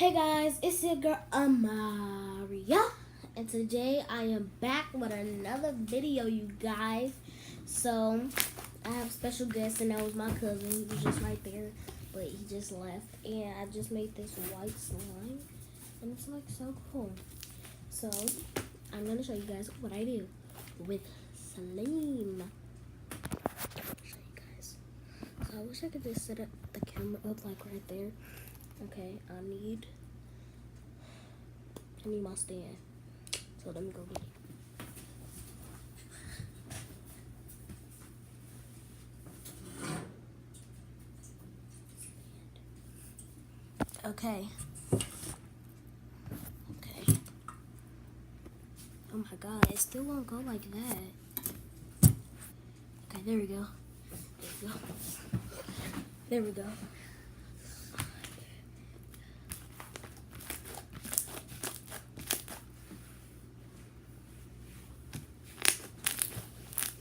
Hey guys, it's your girl Amaria, and today I am back with another video, you guys. So I have a special guest, and that was my cousin. He was just right there, but he just left. And I just made this white slime, and it's like so cool. So I'm gonna show you guys what I do with slime. Show you guys. So I wish I could just set up the camera up like right there. Okay, I need my stand. So let me go get it. Okay. Oh my god, it still won't go like that. Okay, there we go. There we go.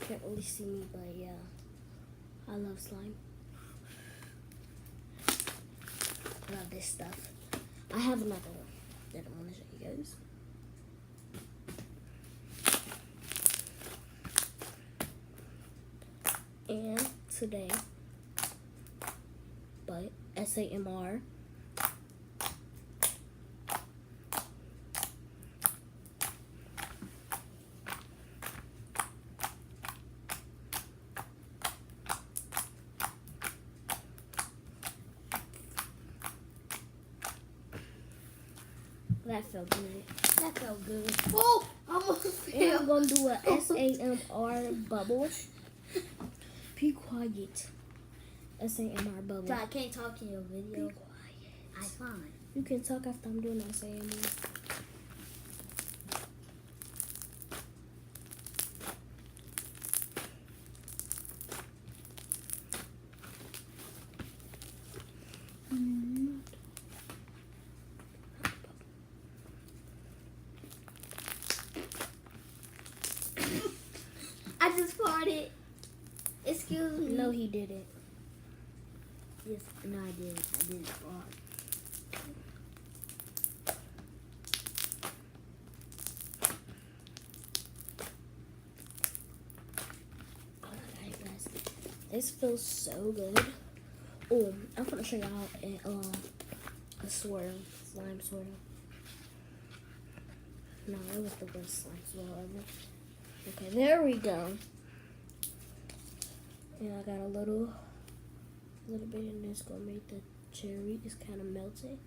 Can't really see me, but yeah, I love slime. I love this stuff. I have another one that I want to show you guys. And today, but SAMR. That felt good. That felt good. Oh, almost And I'm fell. gonna do a SAMR bubble. Be quiet. SAMR bubble. So I can't talk in your video. Be quiet. I fine. You can talk after I'm doing SAMR. I just farted. Excuse me. No, he didn't. Yes, no, I did. I didn't fart. Alright, guys. This feels so good. Oh, I'm gonna show y'all a swirl, slime swirl. No, it was the worst slime swirl ever. Okay, there we go. And I got a little bit in this. Gonna make the cherry. It's kind of melted.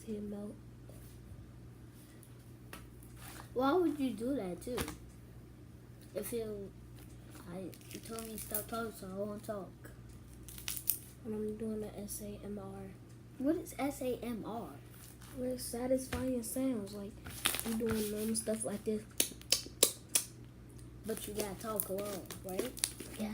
See it melt. Why would you do that too? If you told me to stop talking, so I won't talk. And I'm doing the SAMR. What is SAMR? Where it's satisfying sounds, like you doing normal stuff like this. But you gotta talk alone, right? Yeah.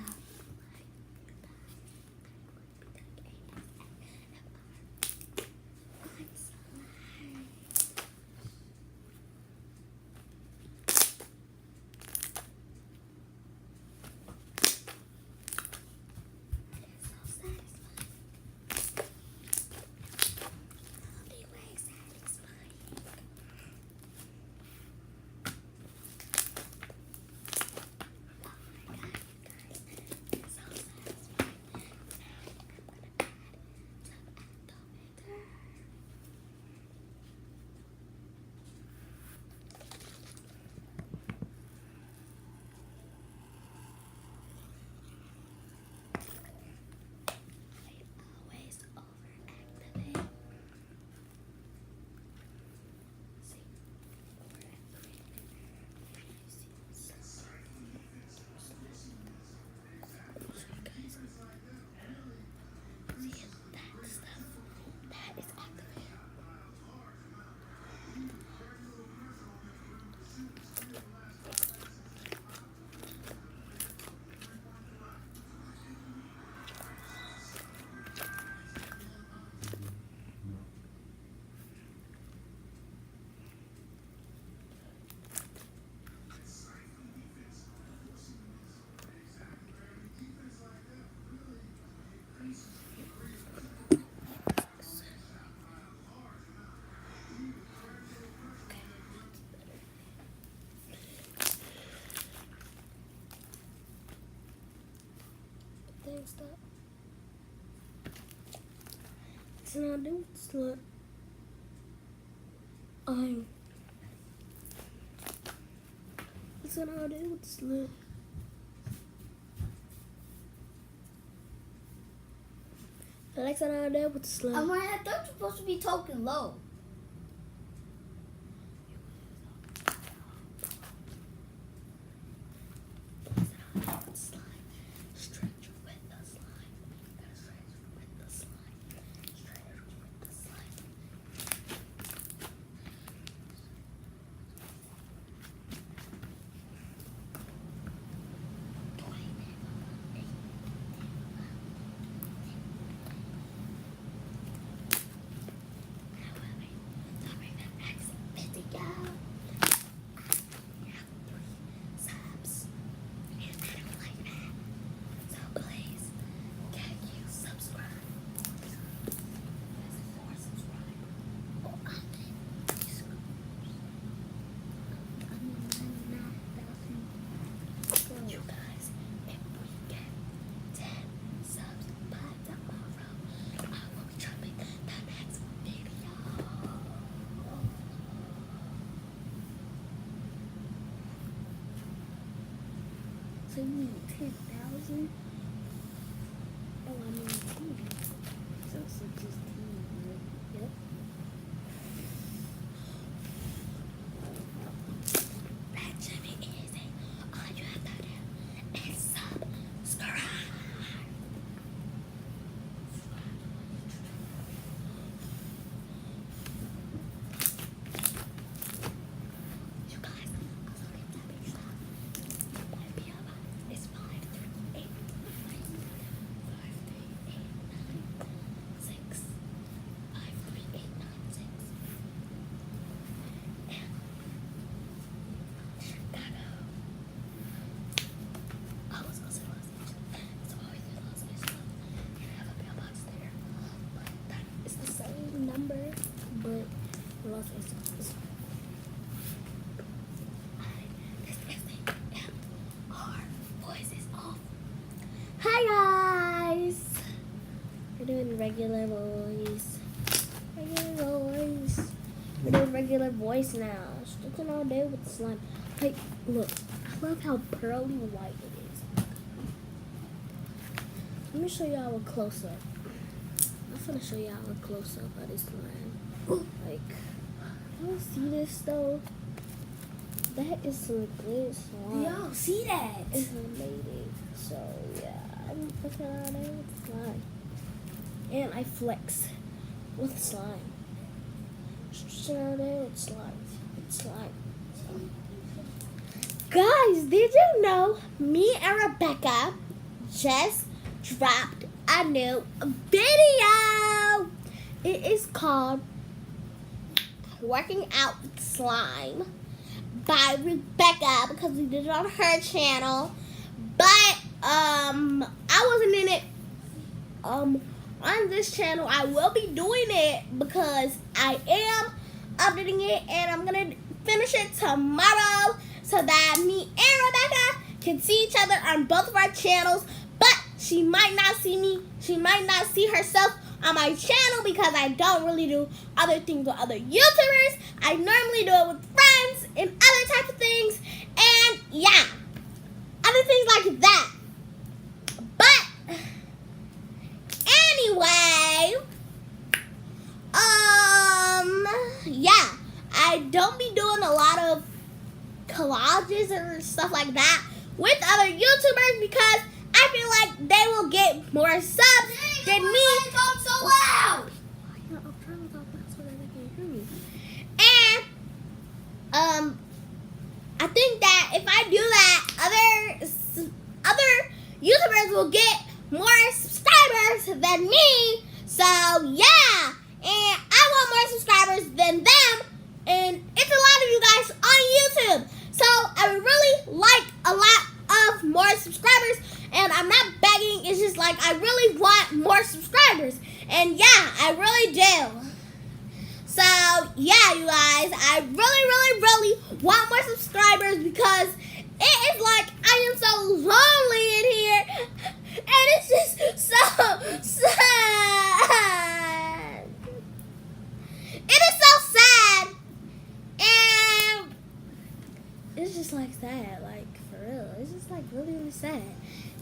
Listen, I'll do with the slime. Listen, I'll do with the slime. Alexa, I'll do with the slime. I thought you were supposed to be talking low. So you need 10,000? Oh, I mean, 10. So it's just 10, right? Yep. That Jimmy is all you have to do is subscribe. You guys, also get that big stuff. It's 53896. 53896. And Chicago. I was gonna say Los Angeles. It's always in Los Angeles. You have a mailbox there. But that is the same number, but Los Angeles. This is the our voice is off. Hi guys! We're doing regular voice. Regular voice. We're doing regular voice now. Sticking all day with slime. Hey, look. I love how pearly white it is. Let me show y'all a close up. I'm gonna show y'all a close up of this slime. Like, y'all see this though? That is some good slime. Yo, see that? It's amazing. So yeah, I'm fucking out there with slime. And I flex with slime. Stretching out there with slime. With slime. Guys, did you know me and Rebecca just dropped a new video? It is called Working Out with Slime by Rebecca, because we did it on her channel, but I wasn't in it on this channel. I will be doing it because I am updating it, and I'm gonna finish it tomorrow so that me and Rebecca can see each other on both of our channels. But she might not see me, she might not see herself on my channel because I don't really do other things with other YouTubers. I normally do it with friends and other types of things, and yeah, other things like that. But anyway, yeah, I don't be doing a lot of collages and stuff like that with other YouTubers because I feel like they will get more subs than me. Talk so loud. I'm trying to talk loud so that they can hear me. And I think that if I do that, other YouTubers will get more subscribers than me. So yeah, and I want more subscribers than them, and it's a lot of you guys on YouTube. So I would really like a lot of more subscribers, and I'm not begging, it's just like I really want more subscribers, and yeah, I really do. So yeah, you guys, I really want more subscribers because it is like I am so lonely in here, and it's just so sad. just like sad, like for real. It's just like really, really sad.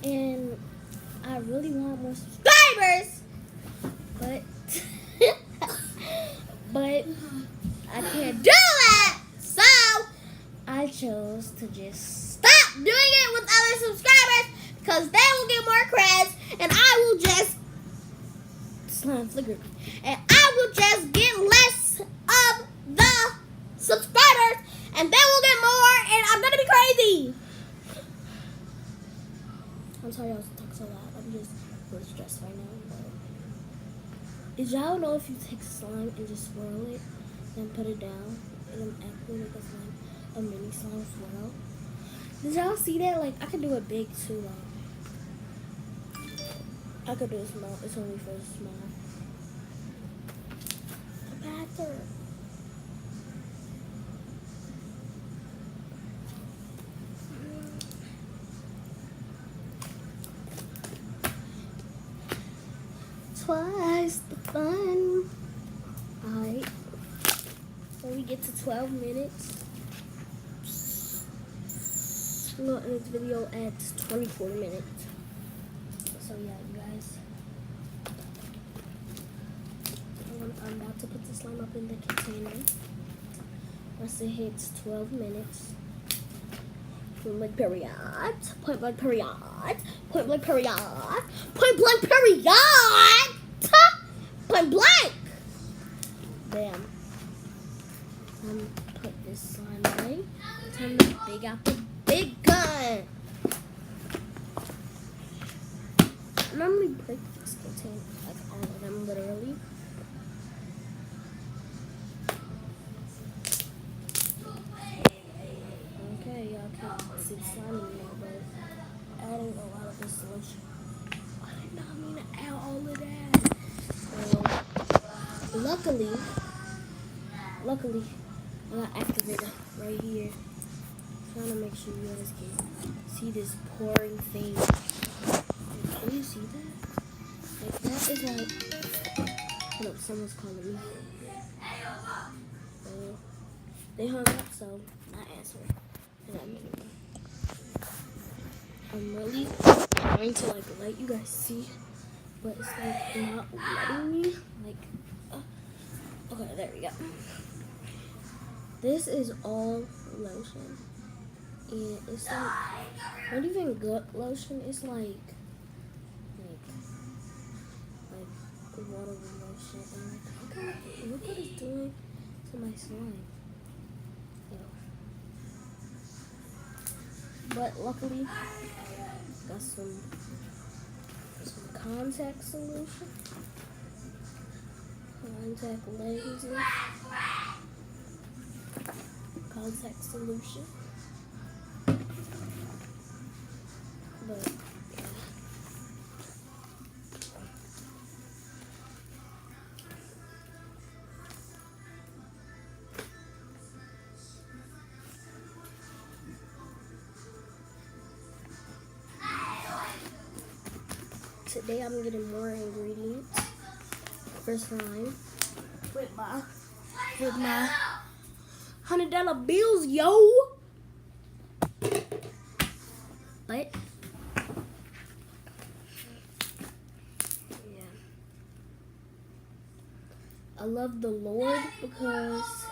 And I really want more subscribers, but but I can't do that. So I chose to just stop doing it with other subscribers because they will get more creds and I will just slime flicker and I will just get less of the subscribers and they will get more and I'm gonna be crazy. I'm sorry I was talking so loud. I'm just really stressed right now. Did y'all know if you take slime and just swirl it and put it down, it'll actually make a slime, a mini slime swirl? Did y'all see that? Like, I could do it big too. Like, I could do it small. It's only for small. The bathroom. Twice the fun. Alright. When we get to 12 minutes, we'll end this video at 24 minutes. So yeah, you guys. I'm about to put the slime up in the container. Once it hits 12 minutes. Point blank period. Point blank period. Point blank period. Point blank period. Point blank. Bam. Put this slime away. Time to dig out the big gun. I normally break this container, like all of them, literally. Okay, y'all can't see the slime anymore, but adding a lot of this solution. I did not mean to add all of that. Luckily, I got activator right here. Trying to make sure you guys can see this pouring thing. Can you see that? Like that is like, hold up, someone's calling me. They hung up, so not answering. I'm really trying to like let you guys see, but it's like not letting me. Like, okay, there we go. This is all lotion, and it's like not even good lotion. It's like water lotion, and like look what it's doing to my slime. But luckily, got some contact solution, contact lenses, contact solution. But today I'm getting more ingredients for slime with my $100 bills, yo. But yeah, I love the Lord because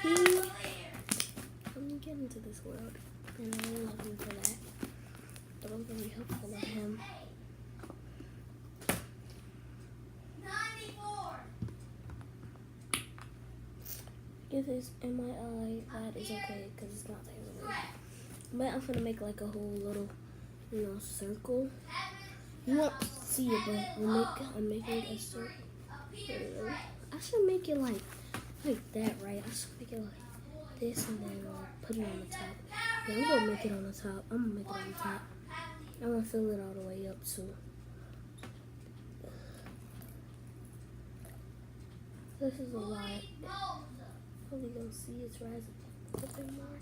let me get into this world, and I love him for that. But I'm very hopeful of him. If it's in my eye, that is okay because it's not there. But I'm gonna make like a whole little, circle. You won't see it, but I'm making a circle. I should make it like that, right? I should make it like this and then put it on the top. Yeah, I'm gonna make it on the top. I'm gonna make it on the top. I'm gonna fill it all the way up too. This is a lot. Probably gonna see it's rising a bit more.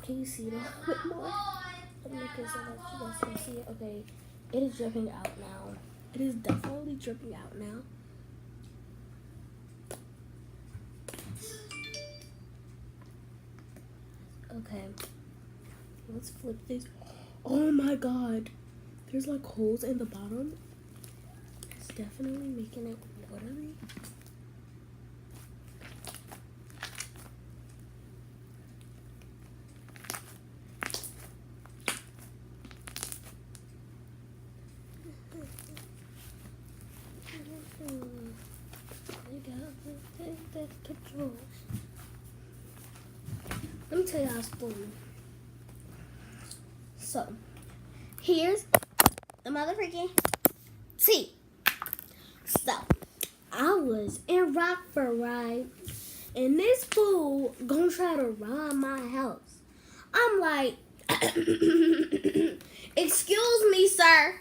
Can you see it a bit more? Let me make it so that you guys can see it. Okay, it is dripping out now. It is definitely dripping out now. Okay. Let's flip this. Oh my god. There's like holes in the bottom. It's definitely making it watery. Let me tell you a story. So, here's the motherfucking tea. So, I was in Rockford, right? And this fool gonna try to rob my house. I'm like, excuse me, sir.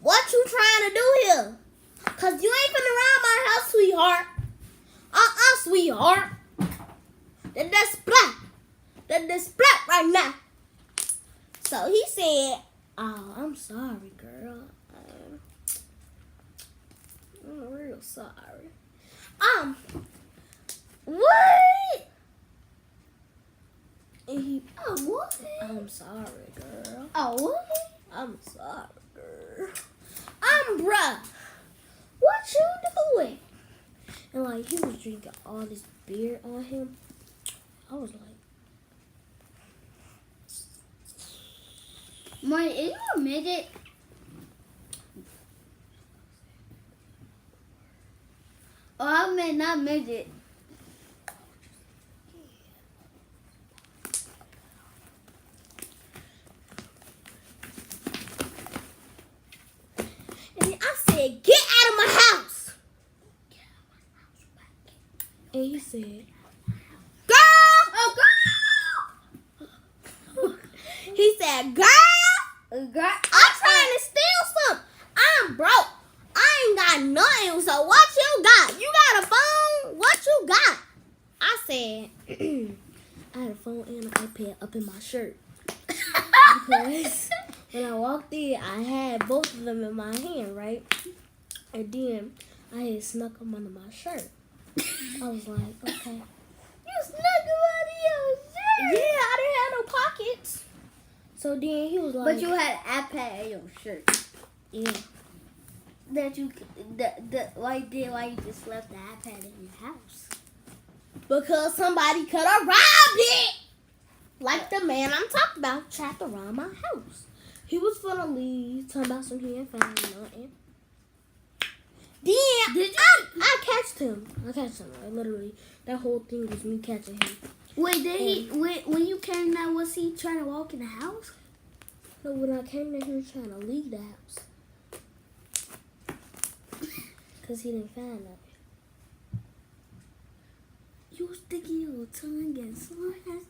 What you trying to do here? Cause you ain't finna rob my house, sweetheart. Sweetheart. That's splat. That's splat right now. So he said, oh, I'm sorry, girl. I'm real sorry. What? And he, what? I'm sorry, girl. Oh, what? I'm sorry, girl. Bruh, what you doing? And like, he was drinking all this beer on him. I was like, Marty, is you a midget? Oh, I meant not midget. and I said, get out of my house. And he said, girl. Oh, girl! He said, girl. Girl, I'm trying to steal something. I'm broke. I ain't got nothing. So what you got? You got a phone? What you got? I said, I had a phone and an iPad up in my shirt. Because when I walked in, I had both of them in my hand, right? And then I had snuck them under my shirt. I was like, okay. You snuck him out of your shirt. Yeah, I didn't have no pockets. So then he was like, But you had an iPad in your shirt. yeah. That you, why you just left the iPad in your house? Because somebody could have robbed it. Like the man I'm talking about tried to rob my house. He was gonna leave, talking about some he ain't found nothing. Then I catched him. Like, literally. That whole thing was me catching him. Wait, when you came down, was he trying to walk in the house? No, when I came there, he was trying to leave the house. Because he didn't find nothing. You was sticking your tongue and something.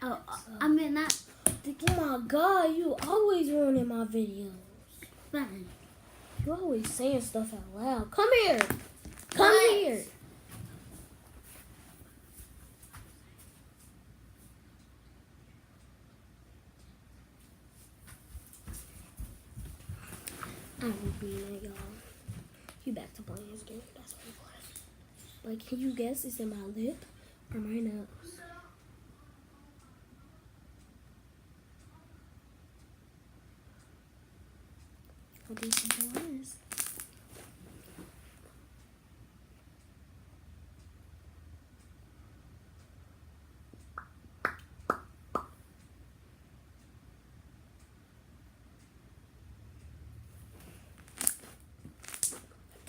Oh, I mean not sticking. Oh my God, you always ruining my videos. Fine. You always saying stuff out loud. Come here. Come here. I would be that, y'all. He back to playing his game. That's what he was. Like, can you guess? Is it my lip or my nose? I'll do some words.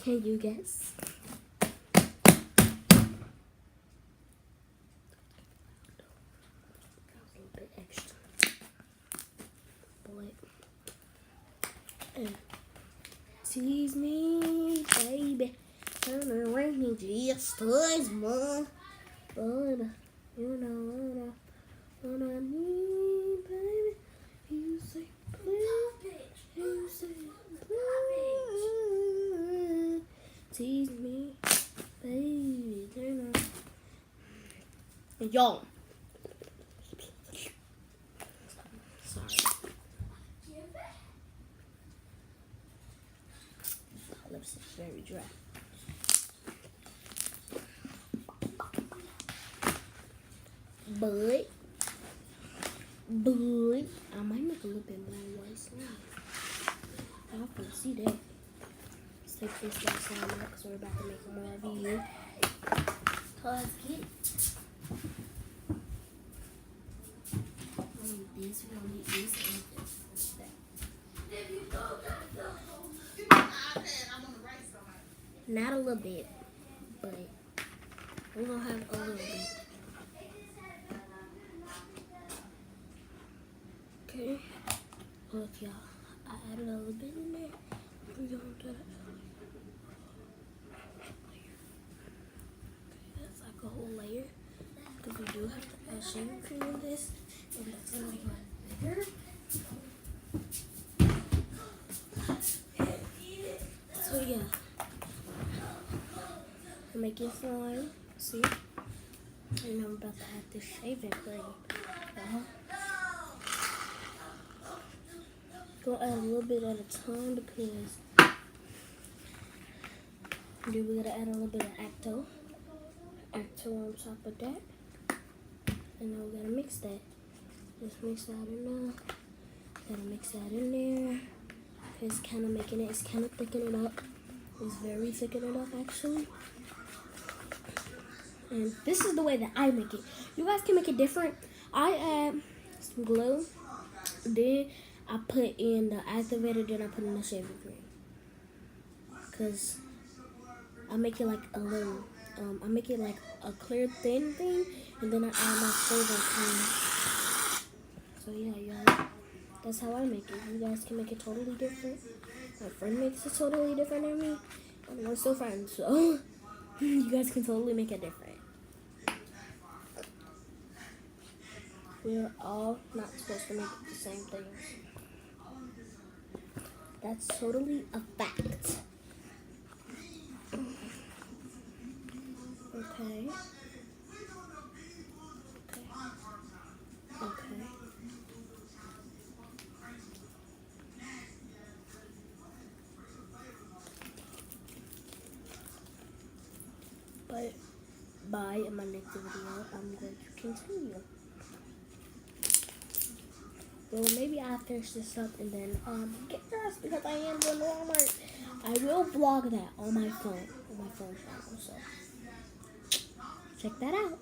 Can you guess? A little bit extra. Boy. Tease me, baby. Turn around just as much. But you know what I need, baby. You say, please. You say, please. Tease me, baby. Turn around. And y'all. Sorry. My lips is very dry. But But I might make a little bit more white slime. Y'all can see that. Let's take this white slime out because we're about to make more video. So let's get it. We don't need this, we don't need this, and this. Not a little bit, but we're gonna have a little bit. Okay, look y'all, I added a little bit in there. We're gonna do that. Okay, that's like a whole layer. Because we do have to add shaving cream in this, and that's gonna make it bigger. So yeah, I'm making slime. See, and I'm about to add this shaving cream. Go add a little bit at a time because then we gotta add a little bit of Acto on top of that, and then we gotta mix that. Just mix that in there. Gotta mix that in there. It's kind of making it. It's kind of thickening it up. It's very thickening it up actually. And this is the way that I make it. You guys can make it different. I add some glue, then I put in the activator, then I put in the shaving cream. Cause I make it like a little, I make it like a clear thin thing, and then I add my shaving cream. So yeah, y'all, that's how I make it. You guys can make it totally different. My friend makes it totally different than me, and we're still friends, so you guys can totally make it different. We're all not supposed to make the same things. That's totally a fact. Okay. Okay. But bye. In my next video, I'm going to continue. Well, maybe I'll finish this up and then get dressed because I am going to Walmart. I will vlog that on my phone channel. So check that out.